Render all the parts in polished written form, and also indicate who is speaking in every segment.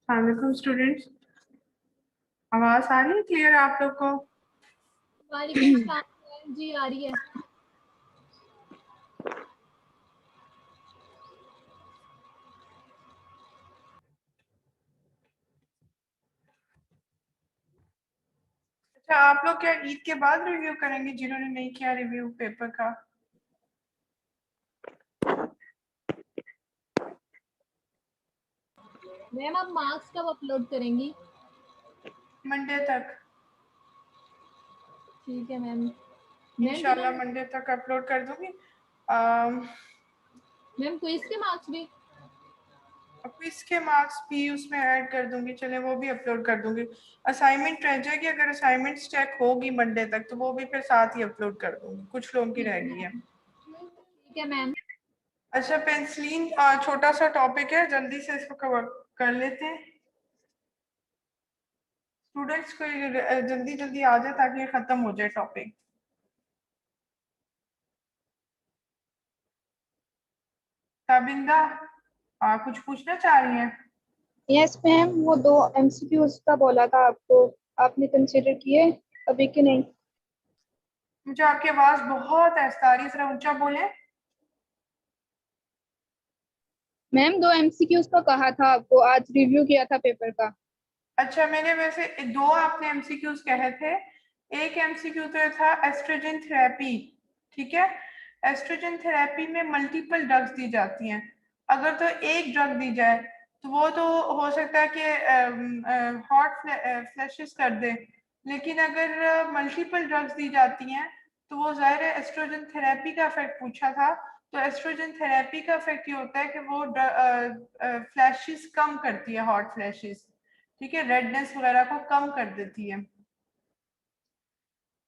Speaker 1: वालेकुम स्टूडेंट्स, आवाज आ रही है क्लियर आप लोग को?
Speaker 2: वालेकुम सलाम जी, आ रही है।
Speaker 1: अच्छा, आप लोग क्या ईद के बाद रिव्यू करेंगे जिन्होंने नहीं किया रिव्यू पेपर का?
Speaker 2: मैम आप मार्क्स कब अपलोड करेंगी?
Speaker 1: मंडे तक।
Speaker 2: ठीक है मैम। मैम
Speaker 1: इंशाल्लाह
Speaker 2: जिन्होंने
Speaker 1: मंडे तक अपलोड कर दूंगी।
Speaker 2: मैम क्विज के मार्क्स भी?
Speaker 1: क्विज के मार्क्स भी उसमें ऐड कर दूंगी, चले वो भी अपलोड कर दूंगी। असाइनमेंट रह जाएगी, अगर असाइनमेंट चेक होगी मंडे तक तो वो भी फिर साथ ही अपलोड कर दूंगी, कुछ लोगों की रह गई है।
Speaker 2: ठीक है मैम।
Speaker 1: अच्छा, पेंसिलिन छोटा सा टॉपिक है, जल्दी से इसको कवर कर लेते हैं। स्टूडेंट्स को जल्दी जल्दी आ जाए ताकि ये खत्म हो जाए टॉपिक। ताबिंदा, कुछ पूछना चाह रही हैं?
Speaker 3: यस मैम, वो 2 एमसीक्यूज का बोला था आपको, आपने कंसीडर किए अभी कि नहीं?
Speaker 1: मुझे आपकी आवाज बहुत आहिस्ता आ रही है, जरा ऊंचा बोले।
Speaker 3: मैम 2 एमसीक्यूज का कहा था आपको, आज रिव्यू किया था पेपर का।
Speaker 1: अच्छा, मैंने वैसे दो आपने एमसीक्यूज कहे थे। एक एमसीक्यू तो था एस्ट्रोजन थेरेपी, ठीक है। एस्ट्रोजन थेरेपी में मल्टीपल ड्रग्स दी जाती हैं। अगर तो एक ड्रग दी जाए तो वो तो हो सकता है कि हॉट फ्लैशेस कर दे, लेकिन अगर मल्टीपल ड्रग्स दी जाती हैं तो वो जाहिर है एस्ट्रोजन थेरेपी का इफेक्ट पूछा था। तो एस्ट्रोजन थेरेपी का इफेक्ट ये होता है कि वो फ्लैशेस कम करती है, हॉट फ्लैशेस, ठीक है, रेडनेस वगैरह को कम कर देती है।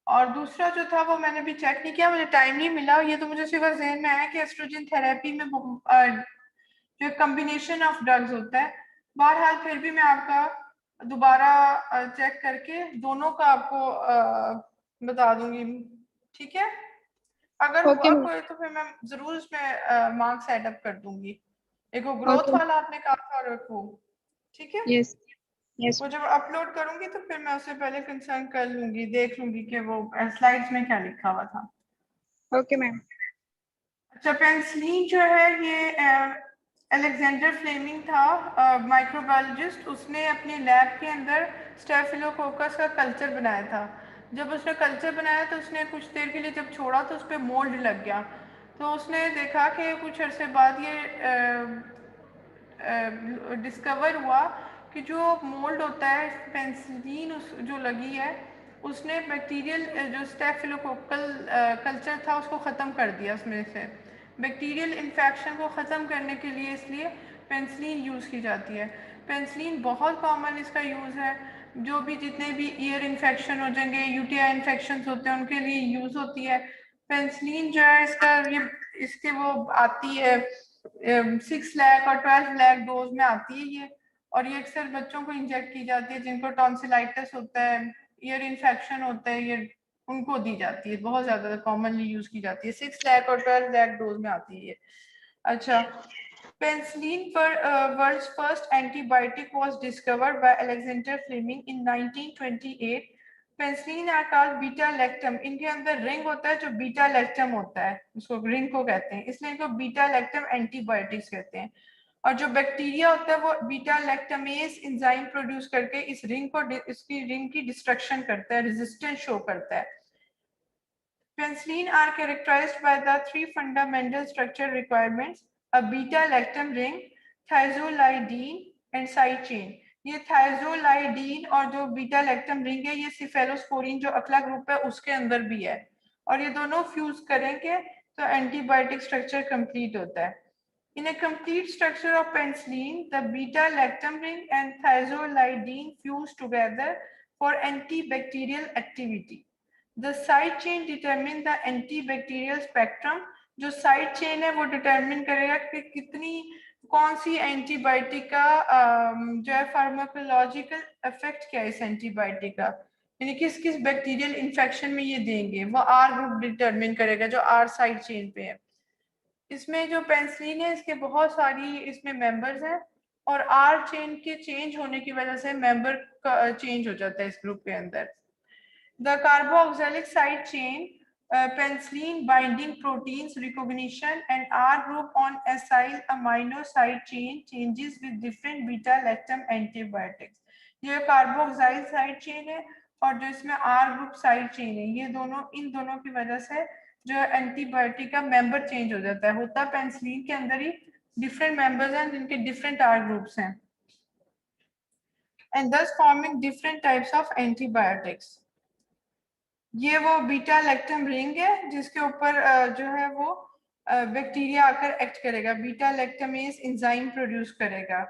Speaker 1: और दूसरा जो था वो मैंने भी चेक नहीं किया, मुझे टाइम नहीं मिला, ये तो मुझे सिर्फ जहन में आया कि एस्ट्रोजन थेरेपी में जो कॉम्बिनेशन ऑफ ड्रग्स होता है। बहरहाल फिर भी मैं आपका दोबारा चेक करके दोनों का आपको बता दूंगी, ठीक है। अगर
Speaker 3: ओके
Speaker 1: हुआ
Speaker 3: मैम।
Speaker 1: कोई तो फिर मैं जरूर उसमें मार्क्स एड अप कर दूंगी। एक वो ग्रोथ
Speaker 3: ओके।
Speaker 1: वाला आपने कहा था और एक वो, ठीक है।
Speaker 3: यस। यस।
Speaker 1: वो जब अपलोड करूंगी तो फिर मैं उससे पहले कंसर्न कर लूंगी, देख लूंगी कि वो स्लाइड्स में क्या लिखा हुआ था।
Speaker 3: Okay ma'am.
Speaker 1: अच्छा, पेंसिलिन जो है ये अलेक्जेंडर फ्लेमिंग था, माइक्रोबायोलॉजिस्ट। उसने अपने लैब के अंदर स्टेफिलोकोकस का कल्चर बनाया था। जब उसने कल्चर बनाया तो उसने कुछ देर के लिए जब छोड़ा तो उस पर मोल्ड लग गया। तो उसने देखा कि कुछ अरसे बाद ये डिस्कवर हुआ कि जो मोल्ड होता है, पेंसिलिन उस जो लगी है उसने बैक्टीरियल जो स्टेफिलोकोकल कल्चर था उसको ख़त्म कर दिया। उसमें से बैक्टीरियल इन्फेक्शन को ख़त्म करने के लिए इसलिए पेंसिलिन यूज़ की जाती है। पेंसिलिन बहुत कॉमन इसका यूज़ है, जो भी जितने भी ईयर इन्फेक्शन हो जाएंगे, यूटीआई इन्फेक्शन होते हैं उनके लिए यूज़ होती है। पेंसिलिन जो है इसका ये इसके वो आती है 6 लाख और 12 लाख डोज में आती है ये। और ये अक्सर बच्चों को इंजेक्ट की जाती है जिनको टॉन्सिलाइटिस होता है, ईयर इन्फेक्शन होता है, ये उनको दी जाती है, बहुत ज्यादा कॉमनली यूज की जाती है। 6 लाख और 12 लाख डोज में आती है ये। अच्छा, पेंसिलिन पर world's first antibiotic was discovered by Alexander Fleming in 1928। Penicillin are called beta lactam, इनके अंदर रिंग होता है जो बीटा लैक्टम होता है, उसको रिंग को कहते हैं, इसलिए इनको बीटा लैक्टम एंटीबायोटिक्स कहते हैं। और जो बैक्टीरिया होता है वो बीटा लैक्टमेज एंजाइम प्रोड्यूस करके इस रिंग को इसकी रिंग की डिस्ट्रक्शन करता है, रेजिस्टेंस शो करता है। Penicillin are characterized by the three fundamental structure requirements: a beta-lactam ring, thiazolidine, and side chain. ये थाइजोलाइडीन और जो बीटा लैक्टम रिंग है ये सिफेलोस्पोरिन जो अगला ग्रुप है उसके अंदर भी है, और ये दोनों फ्यूज करेंगे तो एंटीबायोटिक स्ट्रक्चर कंप्लीट होता है। In a complete structure of penicillin, the beta-lactam ring and thiazolidine fuse together for antibacterial activity. The side chain determine the antibacterial spectrum. जो साइड चेन है वो डिटरमिन करेगा कि कितनी कौन सी एंटीबायोटिक का जो है फार्माकोलॉजिकल इफेक्ट क्या है इस एंटीबायोटिक का, यानी किस किस बैक्टीरियल इन्फेक्शन में ये देंगे, वो आर ग्रुप डिटरमिन करेगा जो आर साइड चेन पे है। इसमें जो पेंसिलिन है इसके बहुत सारी इसमें मेंबर्स हैं, और आर चेन के चेंज होने की वजह से मेंबर चेंज हो जाता है इस ग्रुप के अंदर। The carboxylic side chain penicillin binding proteins recognition and R group on acyl amino side chain changes with different beta lactam antibiotics। ये कार्बोक्सिल साइड चेन है और जो इसमें R ग्रुप साइड चेन है, ये दोनों इन दोनों की वजह से जो एंटीबायोटिक का मेंबर चेंज हो जाता है। होता पेनिसिलिन के अंदर ही डिफरेंट मेंबर्स हैं जिनके डिफरेंट R ग्रुप्स हैं and thus forming different types of antibiotics। ये वो बीटा लैक्टम रिंग है जिसके ऊपर जो है वो बैक्टीरिया आकर एक्ट करेगा, बीटा लैक्टमेज एंजाइम प्रोड्यूस करेगा।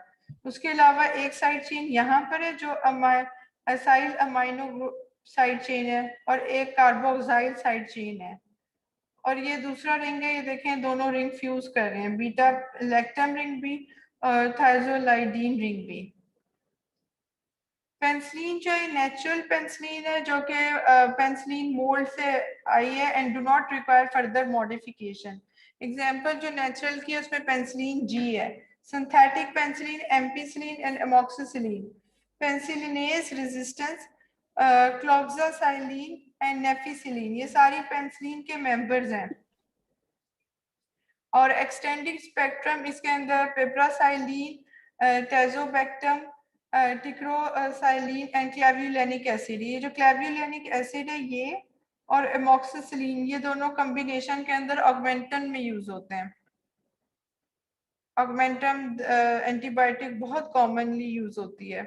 Speaker 1: उसके अलावा एक साइड चेन यहाँ पर है जो असाइल अमाइनो साइड चेन है और एक कार्बोक्साइल साइड चेन है। और ये दूसरा रिंग है, ये देखें दोनों रिंग फ्यूज कर रहे हैं, बीटा लैक्टम रिंग भी और थायरोलाइडीन रिंग भी। पेनिसिलिन जो है नेचुरल पेनिसिलिन है जो कि पेनिसिलिन मोल्ड से आई है and do not require further modification. Example जो नेचुरल की है उसमें पेनिसिलिन जी है। Synthetic penicillin ampicillin and amoxicillin, penicillinase resistance, cloxacillin and nafcillin, ये सारी पेनिसिलिन के मेंबर्स हैं। और एक्सटेंडिंग स्पेक्ट्रम इसके अंदर पेप्रासाइलिन, टेजोबैक्टम, टिक्रोसाइलिन एंड क्लेवुलेनिक एसिड, ये जो क्लेवुलेनिक एसिड है ये और एमोक्सिसिलिन ये दोनों कॉम्बिनेशन के अंदर ऑगमेंटन में यूज होते हैं। ऑगमेंटम एंटीबायोटिक बहुत कॉमनली यूज होती है।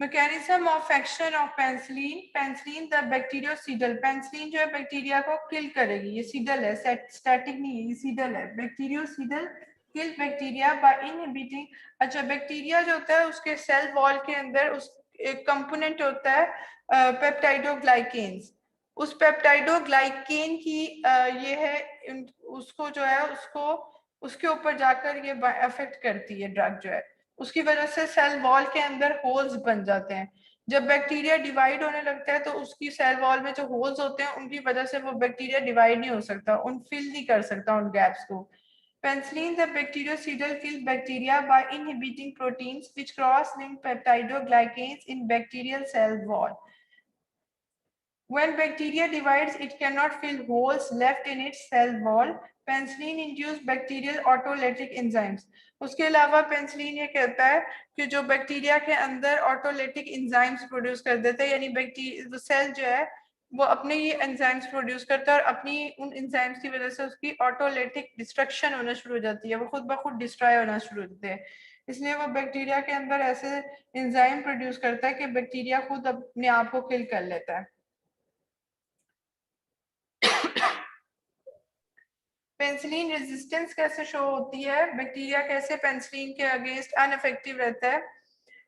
Speaker 1: Mechanism of action of penicillin, penicillin the bactericidal, penicillin जो है बैक्टीरिया को किल करेगी, ये सीडल है, स्टैटिक नहीं है, ये सीडल है। Bactericidal kill bacteria by inhibiting. अच्छा, बैक्टीरिया जो होता है उसके सेल वॉल के अंदर उस एक कंपोनेंट होता है पेप्टाइडोग्लाइकेन्स, उस पेप्टाइडोग्लाइकेन की ये है उसको जो है उसको उसके ऊपर जाकर ये अफेक्ट करती है ड्रग जो है, उसकी वजह से सेल वॉल के अंदर होल्स बन जाते हैं। जब बैक्टीरिया डिवाइड होने लगता है तो उसकी सेल वॉल में जो होल्स होते हैं उनकी वजह से वो बैक्टीरिया डिवाइड नहीं हो सकता, उन फिल नहीं कर सकता उन गैप्स को। Penicillin, the bactericidal kills bacteria by inhibiting proteins which cross-link peptidoglycans in bacterial cell wall. When bacteria divides, it cannot fill holes left in its cell wall. Penicillin induce bacterial autolytic enzymes, उसके अलावा penicillin ये कहता है कि जो bacteria के अंदर ऑटोलेटिक enzymes produce कर देते हैं, यानी बैक्टीरिया सेल जो है वो अपने ही एंजाइम्स प्रोड्यूस करता है और अपनी उन एंजाइम्स की वजह से उसकी ऑटोलेटिक डिस्ट्रक्शन होना शुरू हो जाती है, वो खुद ब खुद डिस्ट्रॉय होना शुरू हो जाते हैं। इसलिए वो बैक्टीरिया के अंदर ऐसे एंजाइम प्रोड्यूस करता है कि बैक्टीरिया खुद अपने आप को किल कर लेता है। पेनिसिलिन रेजिस्टेंस कैसे शो होती है, बैक्टीरिया कैसे पेनिसिलिन के अगेंस्ट अनइफेक्टिव रहता है।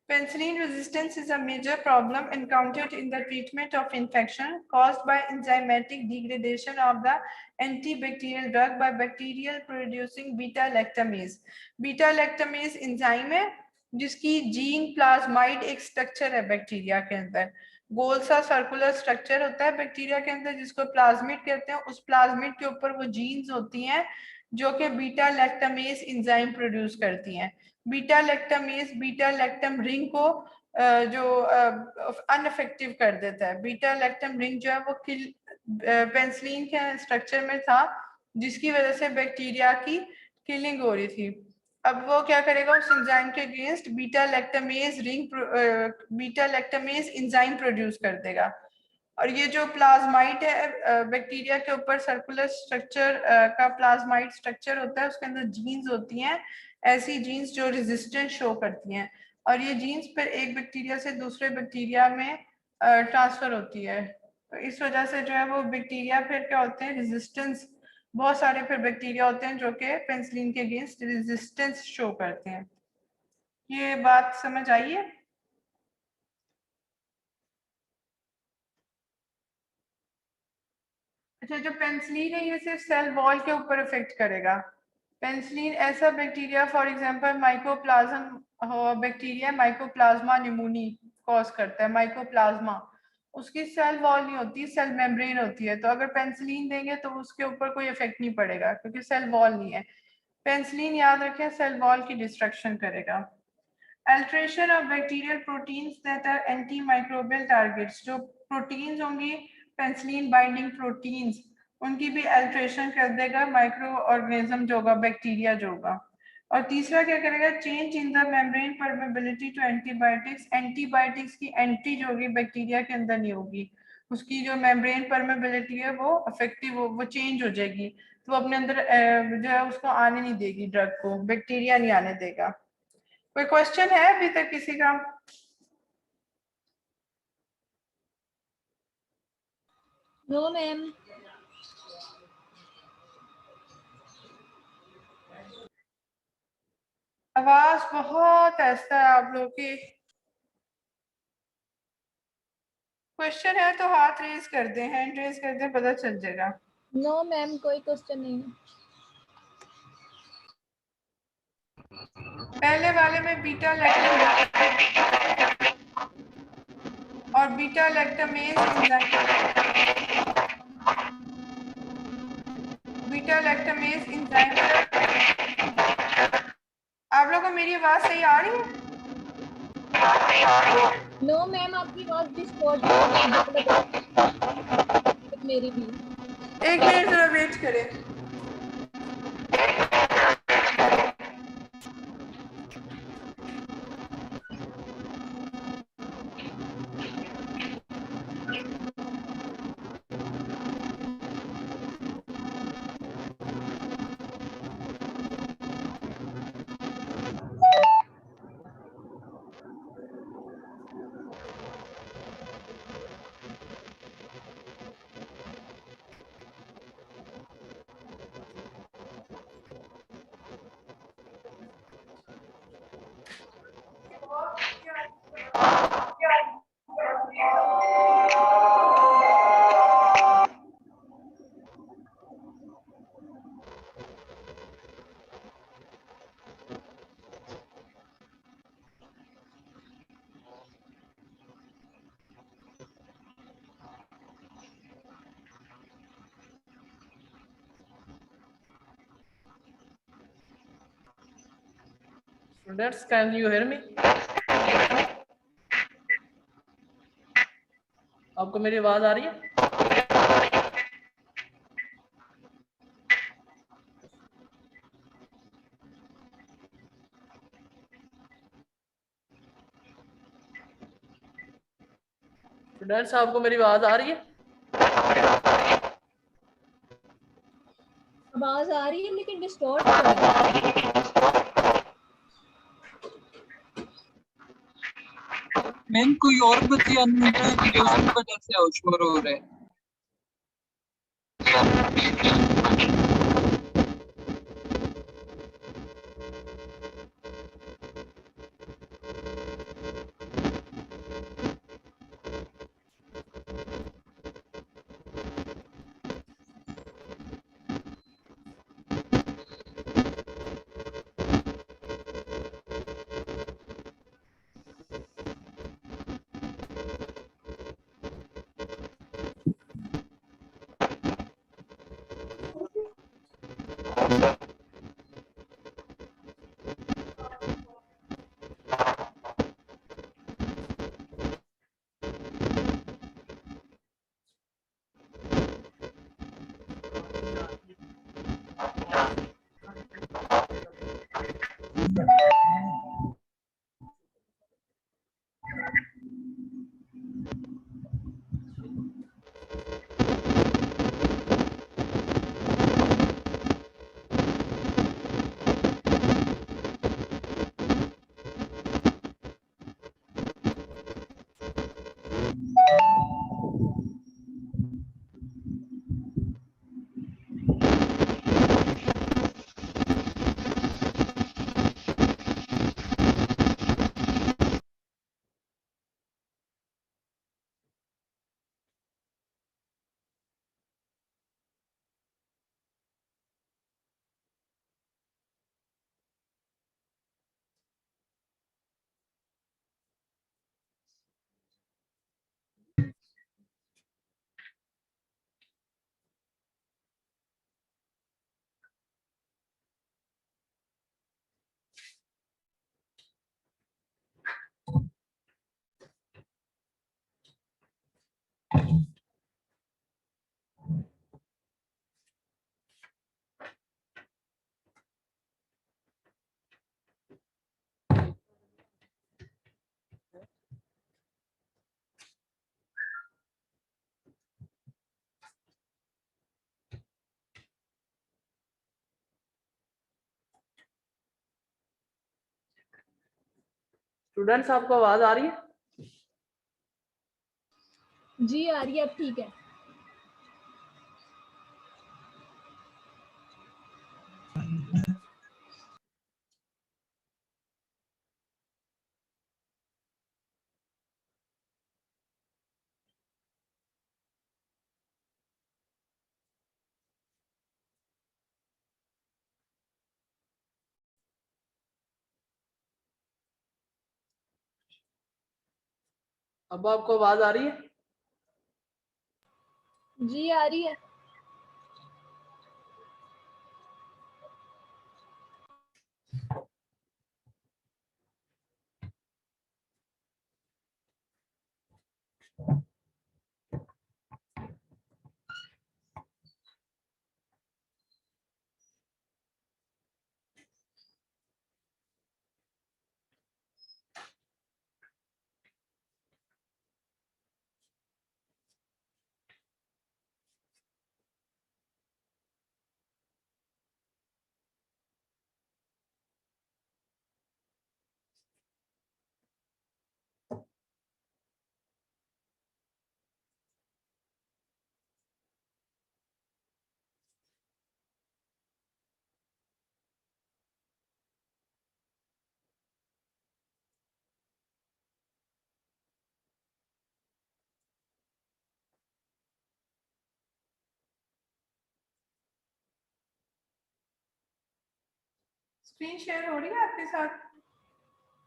Speaker 1: Penicillin resistance is a major problem encountered in the treatment of infection caused by enzymatic degradation of the antibacterial drug by bacterial producing beta lactamase। beta lactamase enzyme है जिसकी gene प्लाज्माइड एक structure है bacteria के अंदर, गोल सा circular structure होता है bacteria के अंदर जिसको प्लाज्मिड कहते हैं। उस प्लाज्मिड के ऊपर वो जीन्स होती हैं जो कि बीटा लैक्टामेज एंजाइम प्रोड्यूस करती हैं। Beta lactamase beta lactam ring को जो अनइफेक्टिव कर देता है। बीटा लैक्टम रिंग जो है वो पेनिसिलिन के स्ट्रक्चर में था जिसकी वजह से बैक्टीरिया की किलिंग हो रही थी। अब वो क्या करेगा, उस एंजाइम के against beta lactamase beta lactamase enzyme produce कर देगा। और ये जो प्लाज्माइड है बैक्टीरिया के ऊपर सर्कुलर स्ट्रक्चर का प्लाज्माइड स्ट्रक्चर होता है, उसके अंदर जीन्स होती हैं, ऐसी जीन्स जो रेजिस्टेंस शो करती हैं और ये जीन्स फिर एक बैक्टीरिया से दूसरे बैक्टीरिया में ट्रांसफर होती है। तो इस वजह से जो है वो बैक्टीरिया फिर क्या होते हैं, रेजिस्टेंस, बहुत सारे फिर बैक्टीरिया होते हैं जो कि पेनिसिलिन के अगेंस्ट रेजिस्टेंस शो करते हैं। ये बात समझ आई है? अच्छा, जो पेनिसिलिन है ये सिर्फ सेल वॉल के ऊपर इफेक्ट करेगा। पेनिसिलिन ऐसा bacteria for example mycoplasma bacteria mycoplasma pneumoniae cause करता है, माइकोप्लाज्मा, उसकी सेल वॉल नहीं होती, सेल मेम्ब्रेन होती है। तो अगर पेनिसिलिन देंगे तो उसके ऊपर कोई इफेक्ट नहीं पड़ेगा क्योंकि सेल वॉल नहीं है। पेंसिलिन याद रखें सेल वॉल की डिस्ट्रक्शन करेगा। Alteration of bacterial proteins that are antimicrobial targets, जो प्रोटीन्स होंगी पेंसिलिन बाइंडिंग प्रोटीन्स, उनकी भी अल्ट्रेशन कर देगा माइक्रो ऑर्गेनिज्म जो होगा, बैक्टीरिया जो होगा। और तीसरा क्या करेगा, change in the membrane permeability to antibiotics, antibiotics की एंट्री जो होगी बैक्टीरिया के अंदर नहीं होगी, उसकी जो मेम्ब्रेन परमेबिलिटी है वो अफेक्टिव वो चेंज हो जाएगी, तो वो अपने अंदर जो है उसको आने नहीं देगी, ड्रग को बैक्टीरिया नहीं आने देगा। कोई क्वेश्चन है अभी तक किसी का?
Speaker 2: No ma'am.
Speaker 1: आवाज बहुत ऐसा है आप लोगों की। क्वेश्चन है तो हाथ रेज कर दे, हैंड रेज कर दे, पता चल जाएगा।
Speaker 2: नो मैम, कोई क्वेश्चन नहीं है।
Speaker 1: पहले वाले में बीटा लैक्टम और beta lactamase beta lactamase enzyme, आप लोगों को मेरी आवाज सही आ रही है?
Speaker 2: नो मैम, आपकी आवाज डिस्टॉर्ट मेरी भी।
Speaker 1: एक मिनट जरा वेट करें।
Speaker 4: Students, can you hear me? आपको मेरी आवाज आ रही है? स्टूडेंट्स, आपको मेरी आवाज आ रही है?
Speaker 2: आवाज आ रही है लेकिन डिस्टॉर्ट हो रही है।
Speaker 5: मैम कोई और बच्चे अनम्यूट है कि उसकी वजह से शोर हो रहा है।
Speaker 4: स्टूडेंट्स आपको आवाज आ रही है?
Speaker 2: जी आ रही है, अब ठीक है।
Speaker 4: अब आपको आवाज आ रही है?
Speaker 2: जी आ रही है।
Speaker 1: स्क्रीन शेयर हो रही है आपके साथ?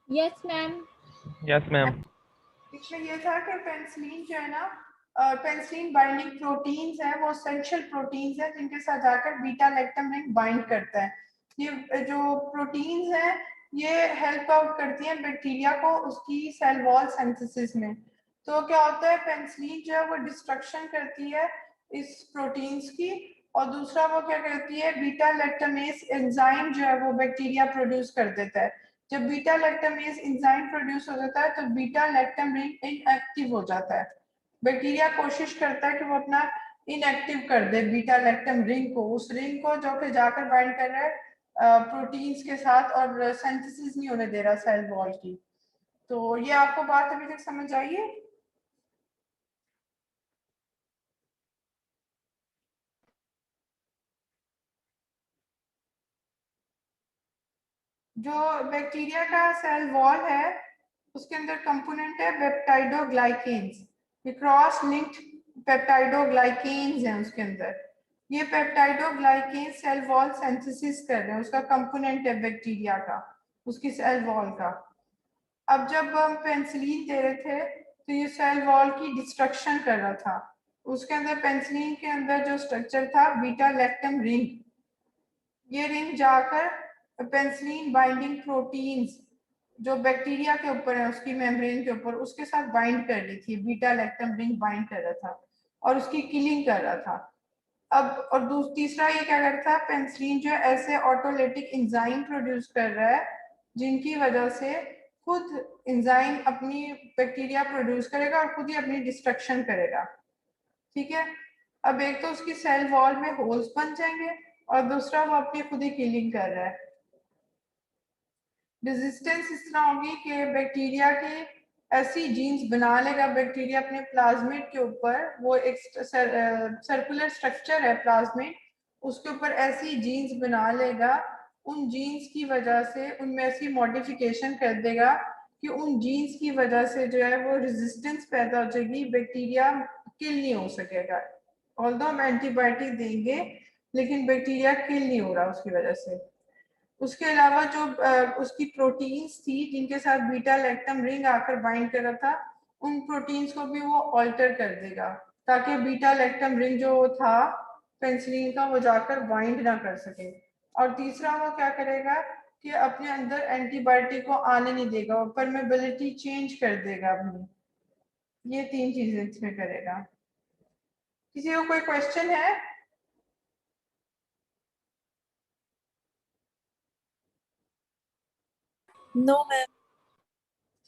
Speaker 2: Yes ma'am.
Speaker 6: Yes ma'am.
Speaker 1: इसमें ये था कि पेनिसिलिन जो है ना, पेनिसिलिन बाइंडिंग प्रोटीन्स है, वो एसेंशियल प्रोटीन्स है जिनके साथ जाकर बीटा लैक्टम रिंग बाइंड करता है। ये जो प्रोटीन्स हैं ये हेल्प आउट करती हैं बैक्टीरिया को उसकी सेल वॉल सिंथेसिस में। तो क्या होता है, पेनिसिलिन जो है वो डिस्ट्रक्शन करती है इस प्रोटीन्स की, और दूसरा वो क्या करती है, बीटा लैक्टामेस एंजाइम जो है वो बैक्टीरिया प्रोड्यूस कर देता है। जब बीटा लैक्टामेस एंजाइम प्रोड्यूस हो जाता है तो बीटा लैक्टम रिंग इनएक्टिव हो जाता है। बैक्टीरिया कोशिश करता है कि वो अपना इनएक्टिव कर दे बीटा लैक्टम रिंग को, उस रिंग को जो कि जाकर बाइंड कर रहा है प्रोटीन्स के साथ और सिंथेसिस नहीं होने दे रहा सेल वॉल की। तो ये आपको बात अभी तक समझ आई है? जो बैक्टीरिया का सेल वॉल है उसके अंदर कंपोनेंट है पेप्टाइडोग्लाइकेन्स। ये क्रॉस लिंक्ड पेप्टाइडोग्लाइकेन्स हैं उसके अंदर। ये पेप्टाइडोग्लाइकेन सेल वॉल सिंथेसिस कर रहे हैं, उसका कंपोनेंट है बैक्टीरिया का, उसकी सेल वॉल का। अब जब हम पेनिसिलिन दे रहे थे तो ये सेल वॉल की डिस्ट्रक्शन कर रहा था। उसके अंदर पेनिसिलिन के अंदर जो स्ट्रक्चर था बीटा लैक्टम रिंग, ये रिंग जाकर पेनिसिलिन बाइंडिंग प्रोटीन्स जो बैक्टीरिया के ऊपर है उसकी मेम्ब्रेन के ऊपर उसके साथ बाइंड कर रही थी, बीटा लैक्टम रिंग बाइंड कर रहा था और उसकी किलिंग कर रहा था। अब और तीसरा ये क्या करता है, पेनिसिलिन जो ऐसे ऑटोलेटिक एंजाइम प्रोड्यूस कर रहा है जिनकी वजह से खुद एंजाइम अपनी बैक्टीरिया प्रोड्यूस करेगा और खुद ही अपनी डिस्ट्रक्शन करेगा। ठीक है, अब एक तो उसकी सेल वॉल में होल्स बन जाएंगे और दूसरा वो अपनी खुद ही किलिंग कर रहा है। रेजिस्टेंस इस तरह होगी कि बैक्टीरिया की ऐसी जीन्स बना लेगा बैक्टीरिया अपने प्लाज्मिड के ऊपर, वो एक सर्कुलर स्ट्रक्चर है प्लाज्मिड, उसके ऊपर ऐसी जीन्स बना लेगा, उन जीन्स की वजह से उनमें ऐसी मॉडिफिकेशन कर देगा कि उन जीन्स की वजह से जो है वो रेजिस्टेंस पैदा हो जाएगी, बैक्टीरिया किल नहीं हो सकेगा। ऑल्दो हम एंटीबायोटिक देंगे लेकिन बैक्टीरिया किल नहीं हो रहा उसकी वजह से। उसके अलावा जो उसकी प्रोटीन्स थी जिनके साथ बीटा लैक्टम रिंग आकर बाइंड कर रहा था, उन प्रोटीन्स को भी वो ऑल्टर कर देगा ताकि बीटा लैक्टम रिंग जो था पेनिसिलिन का वो जाकर बाइंड ना कर सके। और तीसरा वो क्या करेगा कि अपने अंदर एंटीबायोटिक को आने नहीं देगा, वो परमेबिलिटी चेंज कर देगा अपनी। ये तीन चीजें इसमें करेगा। किसी को कोई क्वेश्चन है?
Speaker 7: No ma'am.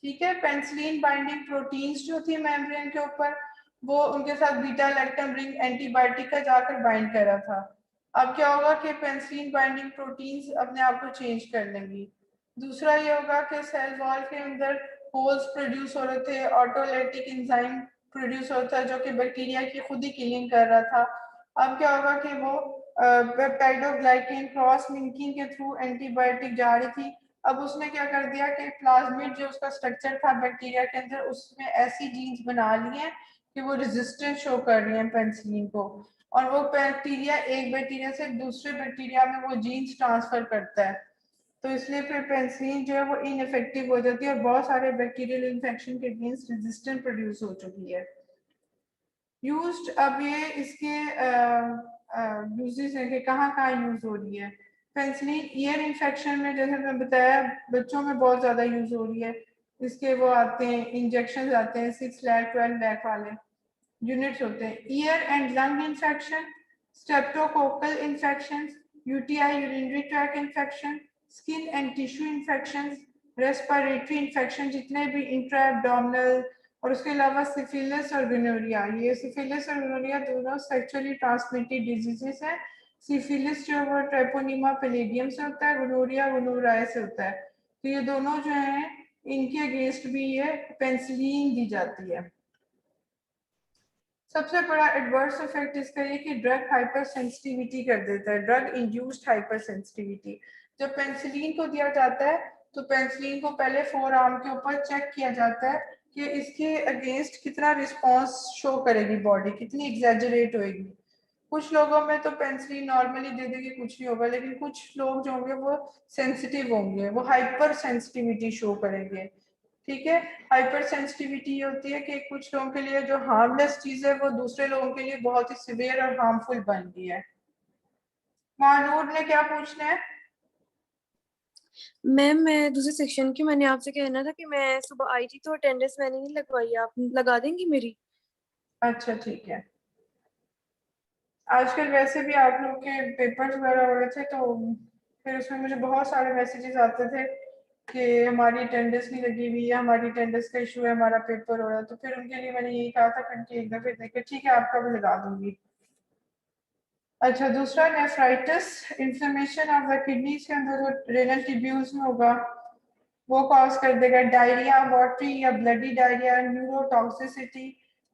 Speaker 1: ठीक है, पेनिसिलिन बाइंडिंग प्रोटीन्स जो थी मेम्ब्रेन के ऊपर वो उनके साथ बीटा लैक्टम रिंग एंटीबायोटिक का जाकर बाइंड कर रहा था। अब क्या होगा कि पेनिसिलिन बाइंडिंग प्रोटीन्स अपने आप को चेंज कर लेंगी। दूसरा ये होगा कि सेल वॉल के अंदर होल्स प्रोड्यूस हो रहे थे, ऑटोलाइटिक एंजाइम प्रोड्यूस होता है जो कि बैक्टीरिया की खुद ही किलिंग कर रहा था। अब क्या होगा कि वो पेप्टाइडोग्लाइकेन क्रॉस लिंकिंग के थ्रू एंटीबायोटिक जा रही थी। अब उसने क्या कर दिया कि प्लाज्मिड जो उसका स्ट्रक्चर था बैक्टीरिया के अंदर, उसमें ऐसी जीन्स बना ली हैं कि वो रेजिस्टेंस शो कर रही हैं पेनिसिलिन को, और वो बैक्टीरिया एक बैक्टीरिया से दूसरे बैक्टीरिया में वो जीन्स ट्रांसफर करता है। तो इसलिए फिर पेनिसिलिन जो है वो इनइफेक्टिव हो जाती है और बहुत सारे बैक्टीरियल इन्फेक्शन के अगेंस्ट रेजिस्टेंट प्रोड्यूस हो चुकी है। यूज्ड, अब ये इसके यूजेस है कि कहाँ कहाँ यूज हो रही है। पेनिसिलिन ईयर इन्फेक्शन में, जैसे मैं बताया, बच्चों में बहुत ज्यादा यूज हो रही है। इसके वो आते हैं इंजेक्शन आते हैं 6 लाख 12 लाख वाले यूनिट्स होते हैं। Year and lung infection, streptococcal infection, UTI urinary track infection, skin and tissue infection, respiratory infection जितने भी इंट्रा एब्डोमिनल, और उसके अलावा सिफिलिस और गोनोरिया। ये सिफिलिस और गोनोरिया दोनों सेक्सुअली ट्रांसमिटेड डिजीजेस हैं। सिफिलिस जो वो ट्रेपोनिमा पैलेडियम से होता है, गोनोरिया गोनोराई से होता है। तो ये दोनों जो हैं इनके अगेंस्ट भी ये पेनिसिलिन दी जाती है। सबसे बड़ा एडवर्स इफेक्ट इसका ये कि ड्रग हाइपर सेंसिटिविटी कर देता है, ड्रग इंड्यूस्ड हाइपर सेंसिटिविटी। जब पेनिसिलिन को दिया जाता है तो पेनिसिलिन को पहले फोर आर्म के ऊपर चेक किया जाता है कि इसके अगेंस्ट कितना रिस्पांस शो करेगी बॉडी, कितनी एग्जैजरेट होएगी। कुछ लोगों में तो पेनिसिलिन नॉर्मली दे देंगे कुछ नहीं होगा, लेकिन कुछ लोग जो होंगे वो सेंसिटिव होंगे, वो हाइपर सेंसिटिविटी शो करेंगे। ठीक है, हाइपर सेंसिटिविटी होती है कि कुछ लोगों के लिए जो हार्मलेस चीज है वो दूसरे लोगों के लिए बहुत ही सिवियर और हार्मफुल बन गई है। महानूर ने क्या पूछना है?
Speaker 6: मैम मैं दूसरे सेक्शन की, मैंने आपसे कहना था कि मैं सुबह आई थी तो अटेंडेंस मैंने नहीं लगवाई, आप लगा देंगी मेरी?
Speaker 1: अच्छा ठीक है। आजकल वैसे भी आप लोग के पेपर्स वगैरह हो रहे थे तो फिर उसमें मुझे बहुत सारे मैसेजेस आते थे कि हमारी अटेंडेंस नहीं लगी हुई है, हमारी अटेंडेंस का इशू है, हमारा पेपर हो रहा है। तो फिर उनके लिए मैंने यही कहा था कि एक दफे देखे, ठीक है आपका भी लगा दूंगी। अच्छा, दूसरा nephritis, inflammation of the kidneys के अंदर जो रेनल ट्यूब्यूल्स में होगा वो कॉज कर देगा डायरिया, वाटरी या bloody diarrhoea, neurotoxicity,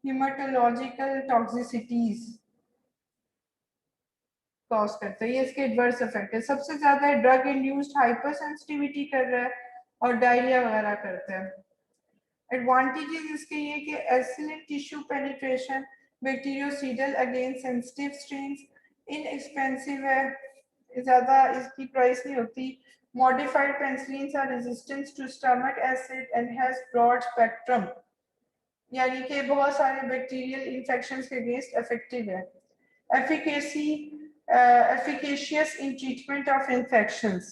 Speaker 1: haematological toxicities cause करता है। ये इसके एडवर्स इफेक्ट है। सबसे ज्यादा ड्रग इंड्यूस्ड हाइपर सेंसिटिविटी कर रहा है और डायरिया वगैरह करता है। एडवांटेजेस इसके ये कि excellent tissue penetration, bactericidal against sensitive strains, inexpensive है, ज्यादा इसकी प्राइस नहीं होती। Modified penicillins are resistant to stomach acid and has broad spectrum, यानी कि बहुत सारे बैक्टीरियल इन्फेक्शंस के अगेंस्ट इफेक्टिव है। Efficacy, efficacious in treatment of infections.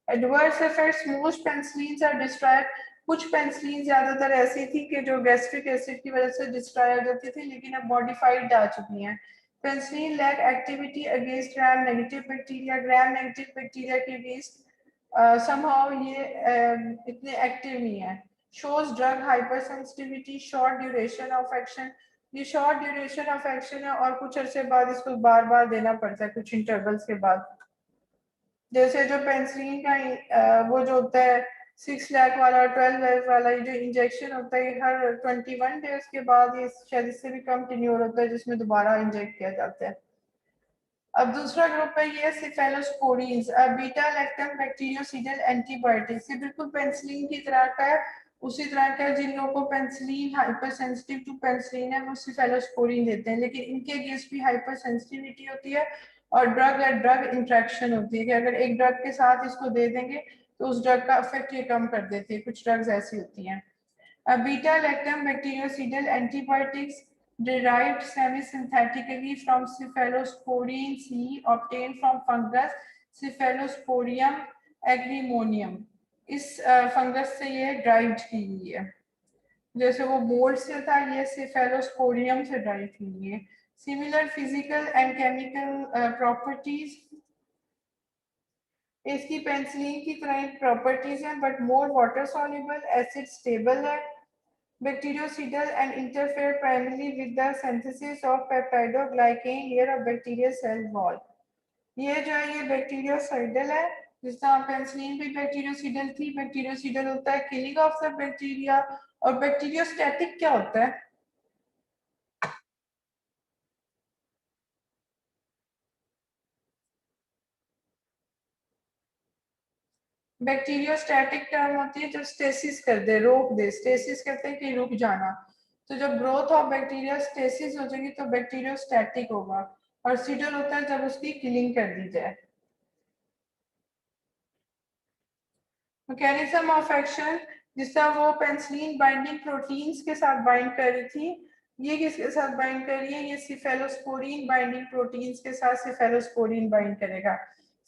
Speaker 1: Adverse effects, most penicillins are destroyed. कुछ पेनिसिलिन ज्यादातर ऐसी थी कि जो गैस्ट्रिक एसिड की वजह से डिस्ट्रॉय हो जाती थी, लेकिन अब मॉडिफाइड आ चुकी हैं। Penicillin lack activity against gram negative bacteria, gram negative bacteria के अगेंस्ट समहाउ ये इतने एक्टिव नहीं है। Shows drug hypersensitivity, short duration of action. ये शॉर्ट ड्यूरेशन ऑफ एक्शन है और कुछ अरसे बाद इसको बार बार देना पड़ता है कुछ इंटरवल्स के बाद। जैसे जो पेनिसिलिन का वो जो होता है 6 लाख वाला, 12 लाख वाला, ये जो इंजेक्शन होता है हर 21 डेज के बाद, ये शायद इससे भी कम टेन्योर होता है जिसमें दोबारा इंजेक्ट किया जाता है। अब दूसरा ग्रुप है ये सिफेलोस्पोरीन्स, बीटा लैक्टम बैक्टीरियोसीडल एंटीबायोटिक्स। ये बिल्कुल पेनिसिलिन की तरह का है, उसी तरह का जिन लोगों को penicillin hypersensitive to penicillin है वो सिफेलोस्पोरीन देते हैं, लेकिन इनके अगेंस्ट भी हाइपर सेंसिटिविटी होती है और ड्रग या ड्रग इंट्रैक्शन होती है कि अगर एक ड्रग के साथ इसको दे देंगे तो उस ड्रग का इफेक्ट ये कम कर देती है। कुछ ड्रग्स ऐसी होती हैं। Beta lactam bactericidal antibiotics derived semi-synthetically from cephalosporin C obtained from fungus Cephalosporium agrimonium। इस फंगस से ये ड्राइव की गई है, जैसे वो मोल्ड से था, ये सेफेलोस्पोरियम से ड्राइव की गई है। Similar physical and chemical properties, इसकी पेनिसिलिन की तरह प्रॉपर्टीज हैं but more water soluble, acid stable है, bactericidal and interfere primarily with the synthesis of peptidoglycan layer of bacterial cell wall। ये जो है ये बैक्टीरियोसाइडल है, जिस तरह पेनिसिलिन भी बैक्टीरियोसाइडल थी। बैक्टीरियोसाइडल होता है किलिंग ऑफ द बैक्टीरिया। और बैक्टीरियोस्टैटिक क्या होता है? बैक्टीरियोस्टैटिक टर्म होती है जब स्टेसिस कर दे, रोक दे। स्टेसिस कहते हैं कि रुक जाना। तो जब ग्रोथ ऑफ बैक्टीरिया स्टेसिस हो जाएगी तो बैक्टीरियोस्टैटिक होगा। और सीडल होता है जब उसकी किलिंग कर दी जाए। मैकेनिज्म ऑफ एक्शन, जिस तरह वो पेनिसिलिन बाइंडिंग प्रोटीन्स के साथ बाइंड कर रही थी, ये किसके साथ बाइंड कर रही है? ये सिफेलोस्पोरिन बाइंडिंग प्रोटीन्स के साथ सिफेलोस्पोरिन बाइंड करेगा।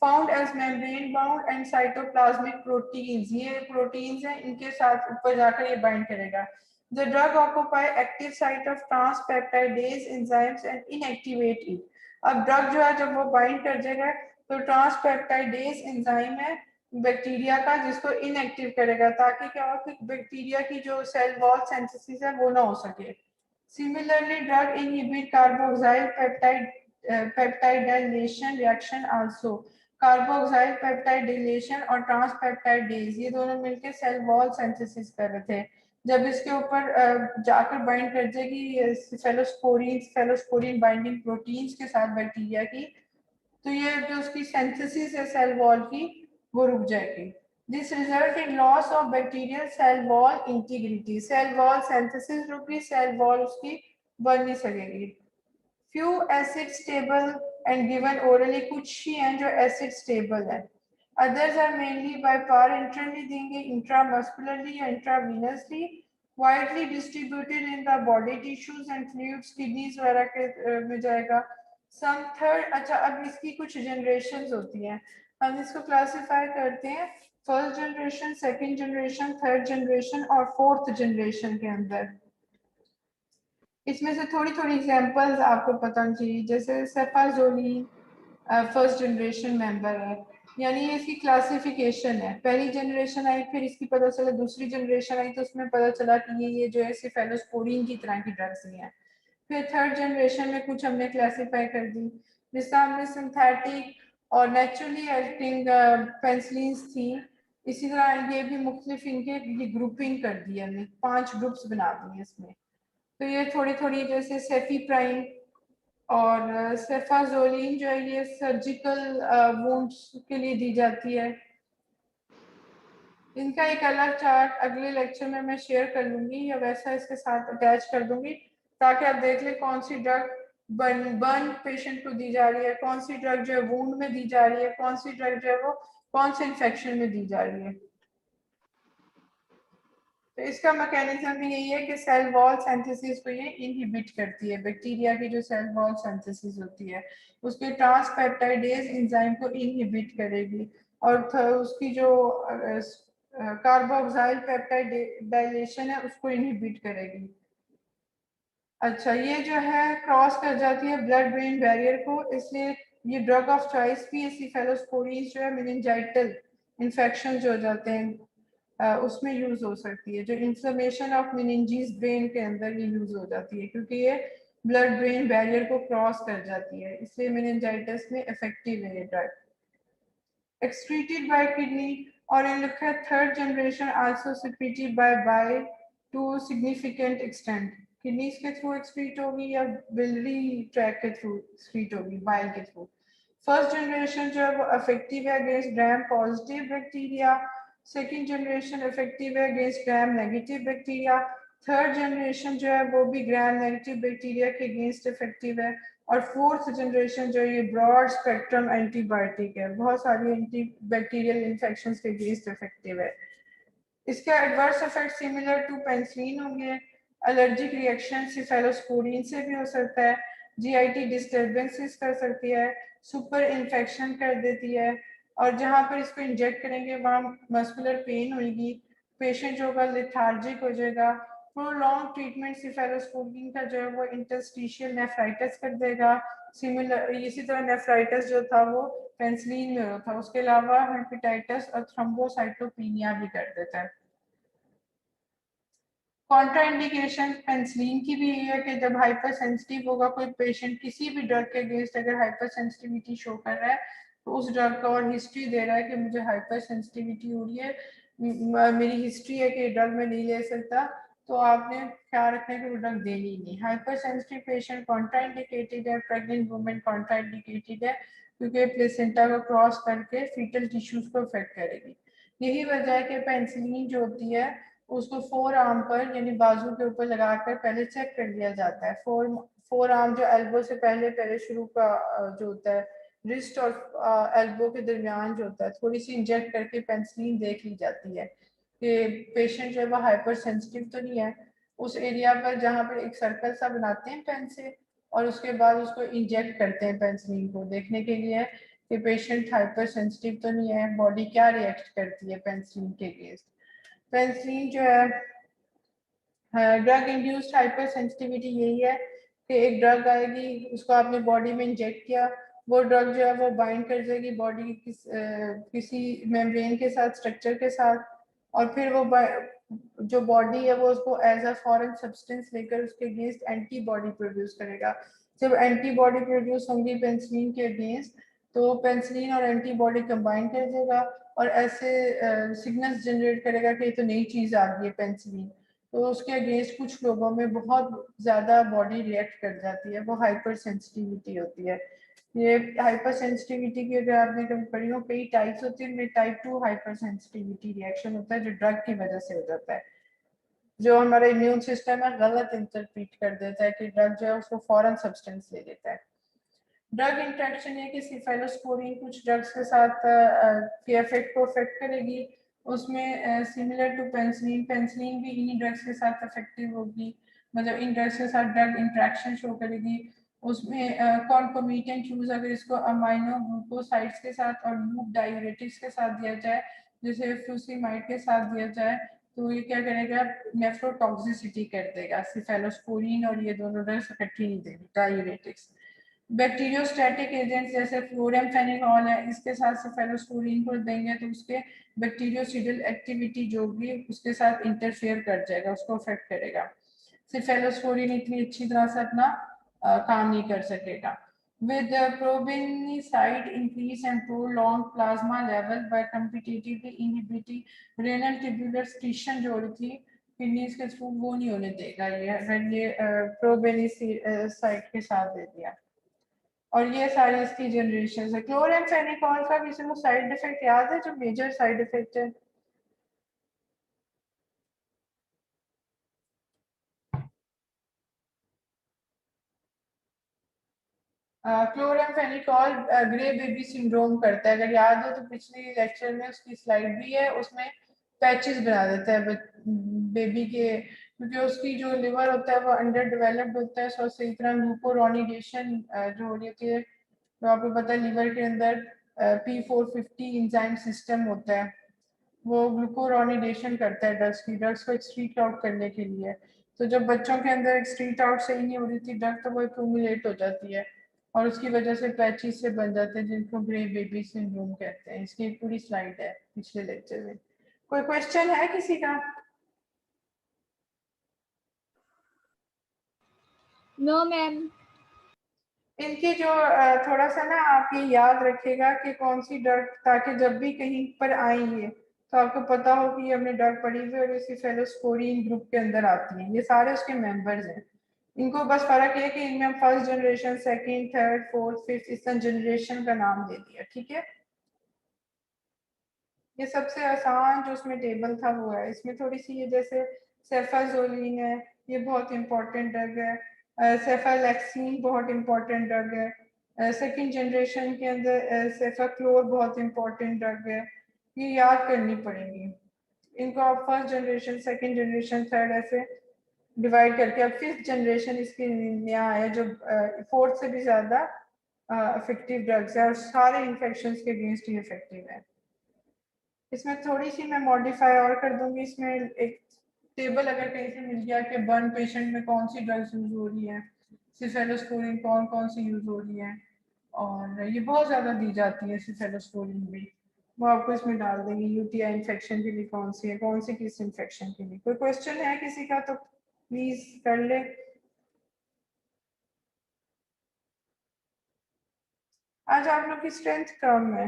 Speaker 1: Found as membrane bound and cytoplasmic proteins, ये प्रोटीन्स हैं, इनके साथ ऊपर जाकर ये बाइंड करेगा। The drug occupy active site of transpeptidase enzymes and inactivate it. अब ड्रग जो है जब वो बाइंड कर जाएगा तो ट्रांसपेप्टाइडेज एंजाइम है बैक्टीरिया का, जिसको इनएक्टिव करेगा, ताकि क्या हो कि बैक्टीरिया की जो सेल वॉल सिंथेसिस है वो ना हो सके। Similarly drug inhibit carboxyl peptide dilation reaction also. Carboxyl peptide deletion और ट्रांसपेप्टाइडेज ये दोनों मिलकर सेल वॉल सिंथेसिस कर रहे थे। जब इसके ऊपर जाकर बाइंड कर जाएगी फेलोस्पोरिन बाइंडिंग प्रोटीन्स के साथ बैक्टीरिया की, तो ये जो उसकी सिंथेसिस है सेल वॉल की वो रुक जाएगी। This result in loss of bacterial cell wall integrity. Cell wall synthesis रुक गई, सेल वॉल उसकी बन नहीं सकेगी। Few acid stable and given orally, कुछ ही हैं जो एसिड स्टेबल है। Others are mainly by parenterally देंगे, इंट्रामस्कुलरली या intravenously, widely distributed in the body tissues and fluids, kidneys वगैरह के में जाएगा। सम थर्ड, अच्छा अब इसकी कुछ जनरेशंस होती हैं, हम इसको क्लासिफाई करते हैं first generation, second generation, third generation और फोर्थ जनरेशन के अंदर। इसमें से थोड़ी थोड़ी एग्जांपल्स आपको पता होनी चाहिए। जैसे सेफाजोलिन फर्स्ट जनरेशन मेंबर है, यानी ये इसकी क्लासिफिकेशन है। पहली जनरेशन आई, फिर इसकी पता चला दूसरी जनरेशन आई, तो उसमें पता चला कि ये जो है सिफेलोस्पोरिन की तरह की ड्रग्स ही हैं। फिर थर्ड जनरेशन में कुछ हमने क्लासिफाई कर दी, जिससे हमने सिंथेटिक और नेचुरली एक्टिंग पेंसिलिन्स थी। इसी तरह ये भी मुख्तलिफ इनके ये ग्रुपिंग कर दी हमने, 5 ग्रुप्स बना दिए इसमें। तो ये थोड़ी थोड़ी जैसे सेफीप्राइन और सेफाजोलिन जो है ये सर्जिकल वुंड्स के लिए दी जाती है। इनका एक अलग चार्ट अगले लेक्चर में मैं शेयर कर लूंगी, या वैसा इसके साथ अटैच कर दूंगी, ताकि आप देख लें कौन सी ड्रग बर्न पेशेंट को दी जा रही है, कौन सी ड्रग जो है वुंड में दी जा रही है, कौन सी ड्रग जो है वो कौन से इन्फेक्शन में दी जा रही है। तो इसका मैकेनिज्म भी यही है कि सेल वॉल सिंथेसिस को ये इनहिबिट करती है। बैक्टीरिया की जो सेल वॉल सिंथेसिस होती है उसके ट्रांसपेप्टाइडेज एंजाइम को इनहिबिट करेगी, और उसकी जो कार्बोक्सिल पेप्टाइड डाइलेशन है उसको इनहिबिट करेगी। अच्छा, ये जो है क्रॉस कर जाती है ब्लड ब्रेन बैरियर को, इसलिए ये ड्रग ऑफ चॉइस भी है। फेलोस्पोरीज जो है मेनिंजाइटल इन्फेक्शन जो हो जाते हैं उसमें यूज हो सकती है। जो इन्फ्लेमेशन ऑफ मेनिंजीज ब्रेन के अंदर ये यूज हो जाती है, क्योंकि ये ब्लड ब्रेन बैरियर को क्रॉस कर जाती है, इसलिए मेनिंजाइटिस में इफेक्टिव है ये drug. excreted by kidney, or in the third generation also secreted by bile to significant extent। Kidneys के थ्रू एक्सक्रीट होगी या बिलरी ट्रैक के थ्रू एक्सक्रीट होगी, बाइल के थ्रू। फर्स्ट जनरेशन जो है वो इफेक्टिव है against gram positive bacteria, second generation effective है against gram negative bacteria, third generation जो है वो भी ग्राम नेगेटिव बैक्टीरिया के अगेंस्ट इफेक्टिव है, और फोर्थ जनरेशन जो ये ब्रॉड स्पेक्ट्रम एंटीबायोटिक है, बहुत सारी एंटी बैक्टीरियल इन्फेक्शन के अगेंस्ट इफेक्टिव है। इसके adverse effect similar to penicillin होंगे। एलर्जिक रिएक्शन सिफेलोस्पोरिन से भी हो सकता है, जीआईटी डिस्टर्बेंसेस कर सकती है, सुपर इन्फेक्शन कर देती है, और जहाँ पर इसको इंजेक्ट करेंगे वहाँ मस्कुलर पेन होगी, पेशेंट जो होगा लेथार्जिक हो जाएगा। प्रोलॉन्ग ट्रीटमेंट सिफेलोस्पोरिन का जो है वो इंटरस्टिशियल नेफ्राइटिस कर देगा। सिमिलर इसी तरह नेफ्राइटिस जो था वो पेनिसिलिन में होता था, उसके अलावा हेपेटाइटिस और थ्रोम्बोसाइटोपिनिया भी कर देता है। कॉन्ट्राइंडिकेशन पेंसिलिन की भी ये है कि जब हाइपर सेंसिटिव होगा कोई पेशेंट किसी भी ड्रग के अगेंस्ट अगर हाइपर सेंसिटिविटी शो कर रहा है तो उस ड्रग का और हिस्ट्री दे रहा है कि मुझे हाइपर सेंसिटिविटी हो रही है, मेरी हिस्ट्री है कि ड्रग में नहीं ले सकता, तो आपने ख्याल रखना है कि वो ड्रग देनी नहीं। हाइपर सेंसिटिव पेशेंट कॉन्ट्राइंडिकेटेड है, प्रेग्नेंट वुमेन कॉन्ट्राइंडिकेटेड है क्योंकि प्लेसेंटा को क्रॉस करके फीटल टिश्यूज को अफेक्ट करेगी। यही वजह है कि पेंसिलिन जो होती है उसको फोर आर्म पर यानी बाजू के ऊपर लगाकर पहले चेक कर लिया जाता है। फोर आर्म जो एल्बो से पहले शुरू का जो होता है, रिस्ट और एल्बो के दरमियान जो होता है, थोड़ी सी इंजेक्ट करके पेंसिलिन देख ली जाती है कि पेशेंट जो है वो हाइपर सेंसिटिव तो नहीं है। उस एरिया पर जहाँ पर एक सर्कल सा बनाते हैं पेन से और उसके बाद उसको इंजेक्ट करते हैं पेंसिलिन को, देखने के लिए कि पेशेंट हाइपर सेंसिटिव तो नहीं है, बॉडी क्या रिएक्ट करती है पेंसिलिन के अगेंस्ट। पेंसिलिन जो है ड्रग इंड्यूस्ड हाइपर सेंसिटिविटी यही है कि एक ड्रग आएगी, उसको आपने बॉडी में इंजेक्ट किया, वो ड्रग जो है वो बाइंड कर जाएगी बॉडी की किसी मेम्ब्रेन के साथ, स्ट्रक्चर के साथ, और फिर वो जो बॉडी है वो उसको एज अ फॉरेन सब्सटेंस लेकर उसके अगेंस्ट एंटीबॉडी प्रोड्यूस करेगा। जब एंटीबॉडी प्रोड्यूस होंगी पेंसिलिन के अगेंस्ट तो पेंसिलिन और एंटीबॉडी कंबाइन कर देगा और ऐसे सिग्नल्स जनरेट करेगा कि ये तो नई चीज़ आ गई है पेंसिलिन, तो उसके अगेंस्ट कुछ लोगों में बहुत ज़्यादा बॉडी रिएक्ट कर जाती है, वो हाइपर सेंसिटिविटी होती है। ये हाइपर सेंसिटिविटी की अगर आपने कभी पढ़ी हो, कई टाइप्स होती है, इनमें टाइप 2 हाइपर सेंसिटिविटी रिएक्शन होता है जो ड्रग की वजह से हो जाता है, जो हमारा इम्यून सिस्टम है गलत इंटरप्रीट कर देता है कि ड्रग जो है उसको फॉरेन सब्सटेंस ले लेता है। ड्रग इंट्रैक्शन है कि सिफेलोस्पोरिन कुछ ड्रग्स के साथ के इफेक्ट को अफेक्ट करेगी, उसमें सिमिलर टू पेंसिलिन, पेंसिलिन भी इन्हीं ड्रग्स के साथ इफेक्टिव होगी, मतलब इन ड्रग्स के साथ ड्रग इंट्रैक्शन शो करेगी। उसमें कॉन्कोमिटेंट यूज अगर इसको अमाइनो ग्लूकोसाइड्स के साथ और लूप डायूरेटिक्स के साथ दिया जाए, जैसे फ्यूसिमाइड के साथ दिया जाए, तो ये क्या करेगा, नेफ्रोटॉक्सिसिटी कर देगा। सिफेलोस्पोरिन और ये दोनों ड्रग्स इकट्ठी नहीं देगी डायूरेटिक्स। बैक्टीरियोस्टैटिक एजेंट्स जैसे फ्लोरेमफेनिकॉल है, इसके साथ सिफेलोस्पोरिन को देंगे तो उसके बैक्टीरियोसिडल एक्टिविटी जो भी उसके साथ इंटरफेयर कर जाएगा, उसको अफेक्ट करेगा। सिफेलोस्पोरिन इतनी अच्छी तरह से अपना काम नहीं कर सकेगा। With probenicide increase and prolonged plasma level by competitively inhibiting renal tubular excretion जो हो रही थी किडनीज के थ्रू, वो नहीं होने देगा ये अगर ये प्रोबेनिसाइड के साथ दे दिया। और ये सारी इसकी जनरेशन है। क्लोरेमफेनिकॉल का किसी को साइड इफेक्ट याद है जो मेजर साइड इफेक्ट है? क्लोरेमफेनिकॉल ग्रे बेबी सिंड्रोम करता है, अगर याद हो तो पिछले लेक्चर में उसकी स्लाइड भी है, उसमें पैचेस बना देता है बेबी के, क्योंकि उसकी जो लिवर होता है वो अंडर डेवलप्ड होता है, सो सही तरह ग्लूकोरोनिडेशन जो हो रही होती है, तो आपको पता है लीवर के अंदर P450 इंजाइम सिस्टम होता है, वो ग्लूकोरोनिडेशन करता है ड्रग्स को एक्सक्रीट आउट करने के लिए। तो जब बच्चों के अंदर एक्सक्रीट आउट सही नहीं हो रही थी ड्रग, तो वो एक्यूमुलेट हो जाती है और उसकी वजह से पैचेस से बन जाते हैं जिनको ग्रे बेबी सिंड्रोम कहते हैं। इसकी एक पूरी स्लाइड है पिछले लेक्चर में। कोई क्वेश्चन है किसी का?
Speaker 2: No ma'am.
Speaker 1: इनकी जो थोड़ा सा ना आप ये याद रखेगा कि कौन सी ड्रग, ताकि जब भी कहीं पर आएंगे तो आपको पता हो कि ये हमने ड्रग पढ़ी हुई और इसी फेलोस्पोरिन ग्रुप के अंदर आती हैं, ये सारे उसके मेंबर्स हैं। इनको बस फर्क ये है कि इनमें हम first generation, second, third, fourth, fifth इस जनरेशन का नाम दे दिया, ठीक है। ये सबसे आसान जो उसमें टेबल था वो है, इसमें थोड़ी सी ये जैसे सेफाजोलिन है, ये बहुत इंपॉर्टेंट ड्रग है, सेफालेक्सिन बहुत इंपॉर्टेंट ड्रग है, सेकंड जनरेशन के अंदर सेफाक्लोर बहुत इंपॉर्टेंट ड्रग है, ये याद करनी पड़ेगी। इनको आप first generation, second generation, third ऐसे डिवाइड करके, अब फिफ्थ जनरेशन इसकी नया है जो फोर्थ से भी ज्यादा इफेक्टिव ड्रग्स है और सारे इन्फेक्शन के अगेंस्ट ही इफेक्टिव है। इसमें थोड़ी सी मैं मॉडिफाई और कर दूंगी, इसमें एक टेबल अगर कहीं से मिल गया कि बर्न पेशेंट में कौन सी ड्रग्स यूज हो रही है, सिफेलोस्पोरिन कौन कौन सी यूज हो रही है, और ये बहुत ज़्यादा दी जाती है सिफेलोस्पोरिन भी। वो आपको इसमें डाल देंगे। यूटीआई इन्फेक्शन के लिए कौन सी है, कौन सी किस इन्फेक्शन के लिए। कोई क्वेश्चन है किसी का तो प्लीज कर ले। आज आप लोग की स्ट्रेंथ कम है।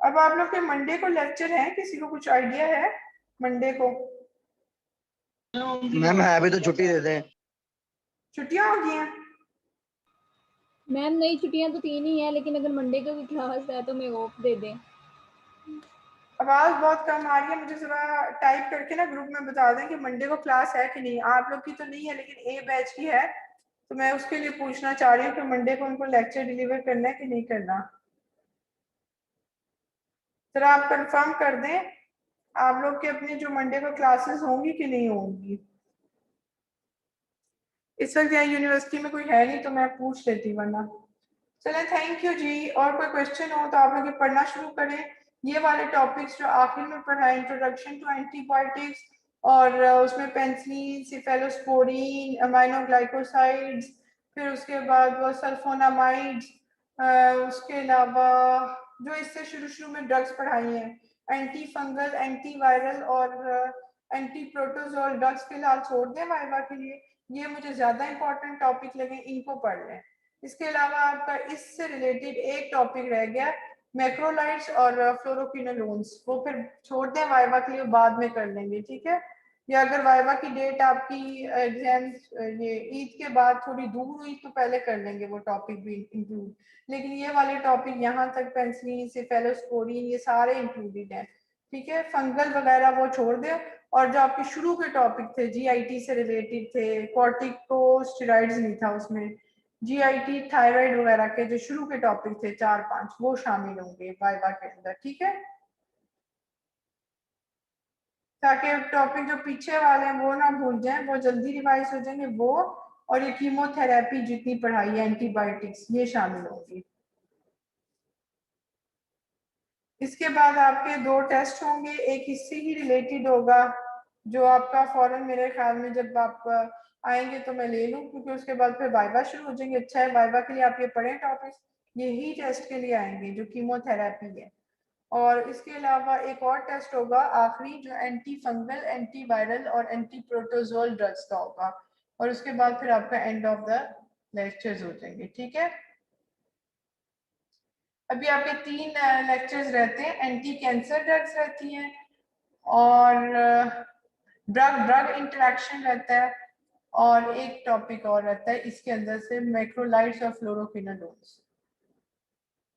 Speaker 1: अब आप लोग के मंडे को लेक्चर है, किसी को कुछ आइडिया है मंडे को?
Speaker 7: मैम है अभी तो छुट्टी दे दें।
Speaker 1: छुट्टियां हो गई हैं?
Speaker 2: मैम नई छुट्टियां तो 3 ही है, लेकिन अगर मंडे को भी क्लास है तो मैं ऑफ दे दें।
Speaker 1: आवाज बहुत कम आ रही है, मुझे जरा टाइप करके ना ग्रुप में बता दें कि मंडे को क्लास है कि नहीं। आप लोग की तो नहीं है लेकिन ए बैच की है, तो मैं उसके लिए पूछना चाह रही हूँ कि मंडे को उनको लेक्चर डिलीवर करना है कि नहीं करना। जरा आप कंफर्म कर दें आप लोग के अपनी जो मंडे को क्लासेस होंगी कि नहीं होंगी। इस वक्त यहाँ यूनिवर्सिटी में कोई है नहीं तो मैं पूछ लेती, वरना। चलें, थैंक यू जी। और कोई क्वेश्चन हो तो आप लोग पढ़ना शुरू करें। ये वाले टॉपिक्स जो आखिर में पढ़ाए, इंट्रोडक्शन टू एंटीबायोटिक्स, और उसमें पेनिसिलिन, सिफेलोस्पोरिन, अमाइनोग्लाइकोसाइड्स, फिर उसके बाद वो सल्फोनामाइड्स, उसके अलावा जो इससे शुरू शुरू में ड्रग्स पढ़ाई हैं, एंटी फंगल, एंटी वायरल और एंटी प्रोटोजोल ड्रग्स फिलहाल छोड़ दें वाइवा के लिए। ये मुझे ज़्यादा इंपॉर्टेंट टॉपिक लगे, इनको पढ़ लें। इसके अलावा आपका इससे रिलेटेड एक टॉपिक रह गया, मैक्रोलाइट्स और फ्लोरोक्विनोलोन्स, वो फिर छोड़ दें वाइवा के लिए, बाद में कर लेंगे, ठीक है। या अगर वाइवा की डेट आपकी एग्जाम ये ईद के बाद थोड़ी दूर हुई तो पहले कर लेंगे वो टॉपिक भी इंक्लूड, लेकिन ये वाले टॉपिक यहाँ तक पेनिसिलिन, सिफेलोस्पोरिन, ये सारे इंक्लूडेड हैं, ठीक है। फंगल वगैरह वो छोड़ दें। और जो आपके शुरू के टॉपिक थे जीआईटी से रिलेटेड थे, कॉर्टिकोस्टेरॉइड्स नहीं था उसमें, जीआईटी, थायराइड वगैरह के जो शुरू के टॉपिक थे 4-5, वो शामिल होंगे वाइवा के अंदर, ठीक है। ताकि टॉपिक जो पीछे वाले हैं वो ना भूल जाएं, वो जल्दी रिवाइज हो जाएंगे वो। और ये कीमोथेरेपी जितनी पढ़ाई है, एंटीबायोटिक्स, ये शामिल होंगी। इसके बाद आपके 2 टेस्ट होंगे, एक इससे ही रिलेटेड होगा जो आपका फौरन मेरे ख्याल में जब आप आएंगे तो मैं ले लूँ, क्योंकि उसके बाद फिर वाइवा शुरू हो जाएंगे। अच्छा है वाइवा के लिए आप ये पढ़ें टॉपिक्स, यही टेस्ट के लिए आएंगे जो कीमोथेरेपी है। और इसके अलावा एक और टेस्ट होगा आखिरी, जो एंटी फंगल, एंटी वायरल और एंटी प्रोटोजोल ड्रग्स का होगा। और उसके बाद फिर आपका एंड ऑफ द लेक्चर्स हो जाएंगे, ठीक है। अभी आपके 3 लेक्चर्स रहते हैं, एंटी कैंसर ड्रग्स रहती हैं, और ड्रग ड्रग इंटरेक्शन रहता है, और एक टॉपिक और रहता है इसके अंदर से, मैक्रोलाइट्स और फ्लोरोक्विनोलोन्स।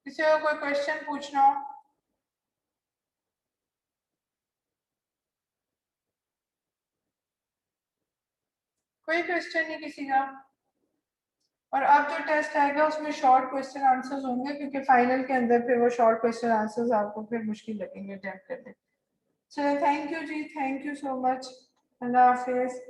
Speaker 1: किसी को कोई क्वेश्चन पूछना हो? कोई क्वेश्चन नहीं किसी का? और अब जो टेस्ट आएगा उसमें शॉर्ट क्वेश्चन आंसर्स होंगे, क्योंकि फाइनल के अंदर फिर वो शॉर्ट क्वेश्चन आंसर्स आपको फिर मुश्किल लगेंगे अटेम्प्ट करने। चलो, थैंक यू जी, थैंक यू सो मच। अल्लाह हाफिज।